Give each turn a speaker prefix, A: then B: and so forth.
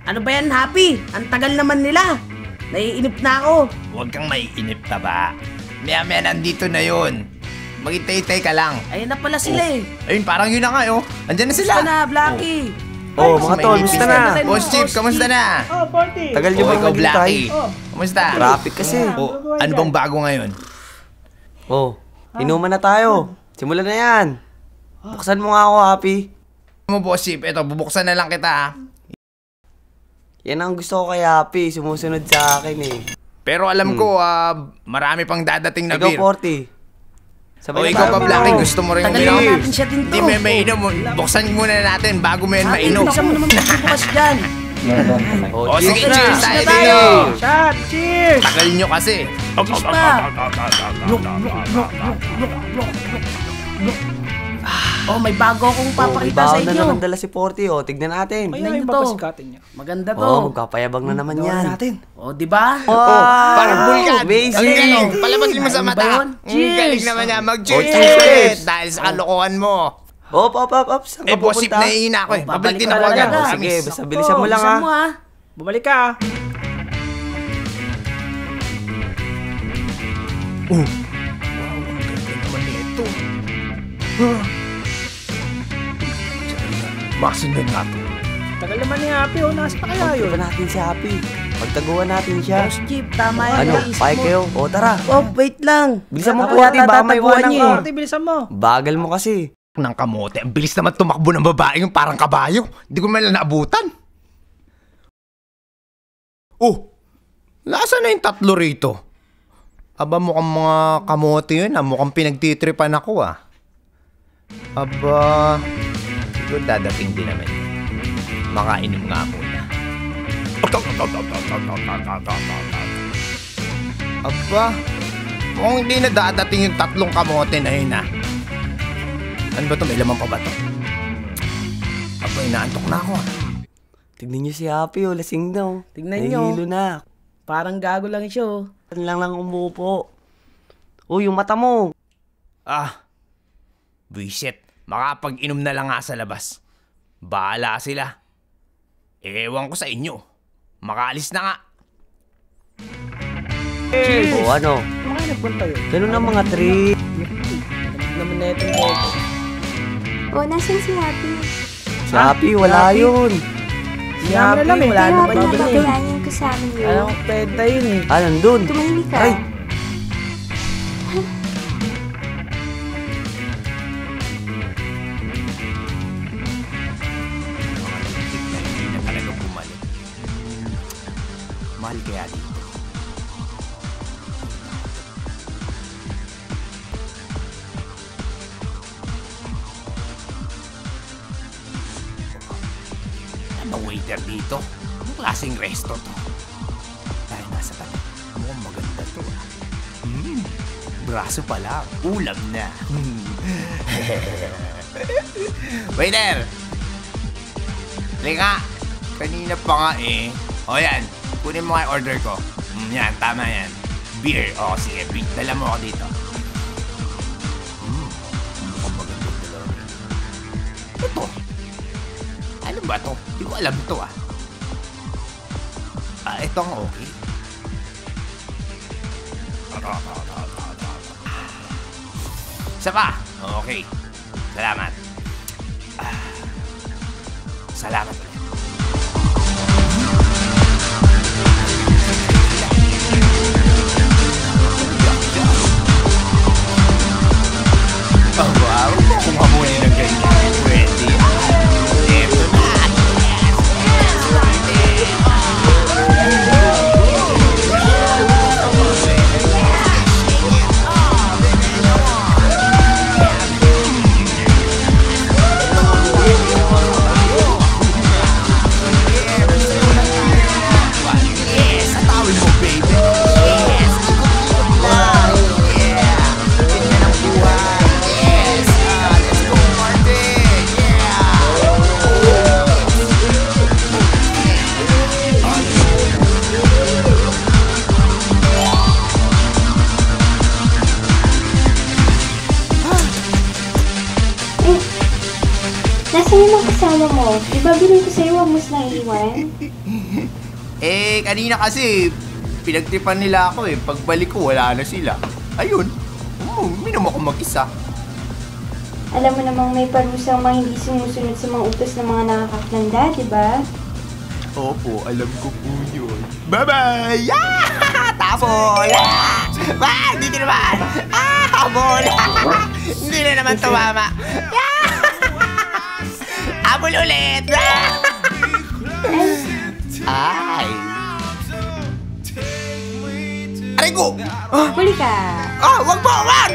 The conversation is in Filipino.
A: Ano ba yan, Happy? Ang tagal naman nila. Naiinip na ako.
B: Huwag kang maiinip ka ba? Maya-maya nandito na yun. Maghintay-hintay ka lang.
A: Ayun na pala sila eh.
B: Ayun, parang yun na nga Andyan na sila.
A: Kamusta na, Blackie?
C: Mga tol, kamusta na?
B: Boss Chief, kamusta na?
D: Oh, 40.
C: Tagal nyo ba
B: ikaw,
C: maghintay?
B: Blackie. Kamusta?
C: Traffic kasi.
B: Ano bang bago ngayon?
C: Inuman na tayo. Simulan na yan. Buksan mo nga ako, Happy.
B: Mo, Boss Chief, eto, bubuksan na lang kita ha.
C: Yan ang gusto ko kay Happy. Sumusunod sa akin eh.
B: Pero alam ko, marami pang dadating na
C: Ikaw,
B: beer.
C: 40.
B: O ikaw pa, Blackie, gusto mo rin
A: Tagal
B: uminom?
A: naman natin siya din to.
B: Hindi, may inom. Buksan muna natin bago mo yan
A: Happy,
B: mainom.
A: bilisan mo naman magbubukas dyan.
B: O sige,
A: Okay,
B: cheers
A: cheers
B: tayo
A: na tayo.
B: dito.
D: Shot! Cheers!
B: Tagal nyo kasi.
A: Cheers pa. Oh, may bago akong papakita sa
C: Ibaon na
A: inyo.
C: naman dala si 40. Tignan natin.
D: Kaya
A: Tingnan
D: yung
A: nyo to.
D: papasikatin niya.
A: Maganda to.
C: Magpapayabang na naman yan.
A: Oh, di ba?
B: Parang bulkan.
C: Amazing.
B: Ang galing. Palabasin mo sa
A: Ano ba
B: mata.
A: yun?
B: Ang
A: Cheers.
B: galing naman niya. Mag-cheers
C: cheers.
B: ulit. Dahil sa kalokohan mo.
C: Op. Saan ka
B: Boss Chief,
C: pupunta?
B: naiina ako eh.
A: Oh,
B: Babalik din
A: babalik
B: ako
A: ka
B: agad.
A: talaga.
C: Sige, basta bilisan mo lang
A: Bilisan
C: ha.
A: mo ha.
D: Bumalik ka.
B: Wow, ang ganda naman nito. Masunod nga to.
D: Tagal naman ni Happy. Nasa pa kaya yun?
C: Pagtaguan natin si Happy. Pagtaguan natin siya.
A: Boss Chief, tama yan.
C: Ano?
A: Naisip
C: Pake
A: mo.
C: kayo? Tara.
A: Oh, wait lang.
C: Bilisan mo
A: Ako
C: 40.
A: yata
C: Baka may
A: tataguan
C: iwanan
A: niyo
C: ka.
A: eh.
D: Party, bilisan mo.
C: Bagal mo kasi.
B: Ng kamote. Ang bilis naman tumakbo ng babae yung parang kabayo. Hindi ko man lang naabutan. Lasa na yung tatlo rito? Aba, mukhang mga kamote yun. Mukhang pinagtitripan ako Aba, siguro dadating din naman. Makainom nga muna. Aba, mukhang hindi na dadating yung tatlong kamote na yun Ano ba ito? May laman pa ba ito? Aba, inaantok na ako
C: Tignan niyo si Happy. Lasing na.
A: Tignan nyo.
C: Nahihilo na.
A: Parang gago lang siya oh.
C: Lang umupo. Yung mata mo.
B: Buisit. Makapag-inom na lang nga sa labas. Bahala sila. Ewan ko sa inyo. Makaalis na nga.
C: Ano?
D: Mga nagpunta yun.
C: Ganun ang mga trip.
A: Naman na itong bobo.
E: Nasaan si Happy?
C: Si Happy, wala yun.
A: Si
D: Yaman
A: Happy,
D: na lang eh.
A: wala
E: Kaya
A: na ba
E: ako
A: yun?
E: napakayanin ko sa amin yun.
A: Alam ko, pwede yun eh.
C: Nandun.
E: Tumahimik ka.
C: Ay.
B: Hindi na talaga bumalik. Mahal kaya dito. Ano waiter dito? Anong klaseng resto to? Tayo nasa tabi. Mukhang maganda to Braso pa lang. Ulam na. Waiter! Lika! Kanina pa nga O yan, kunin mo nga yung order ko. Yan, tama yan. Beer. O sige, dala mo ako dito. Mukhang maganda yung dalawa. Ito. Ano ba to? Hindi ko alam ito ito ang okay. Isa pa. Okay. Salamat. Salamat ulit. Wow, kung hamunin ng ganyan, pwede. Eto na.
E: Nasaan yung mga kasama mo? Di ba bilhin ko sa'yo, huwag mo silang iiwan?
B: Kanina kasi, pinagtipan nila ako eh. Pagbalik ko, wala na sila. Ayun, uminom ako mag-isa.
E: Alam mo namang may parusang mga hindi sumusunod sa mga utos ng mga nakakaklanda, di ba?
B: Opo, alam ko po yun. Bye-bye! Tabol! Dito naman! Habol! Hindi na naman tumama. Habol ulit! Ay! Aray ko!
E: Huli ka!
B: Wag po! Wag!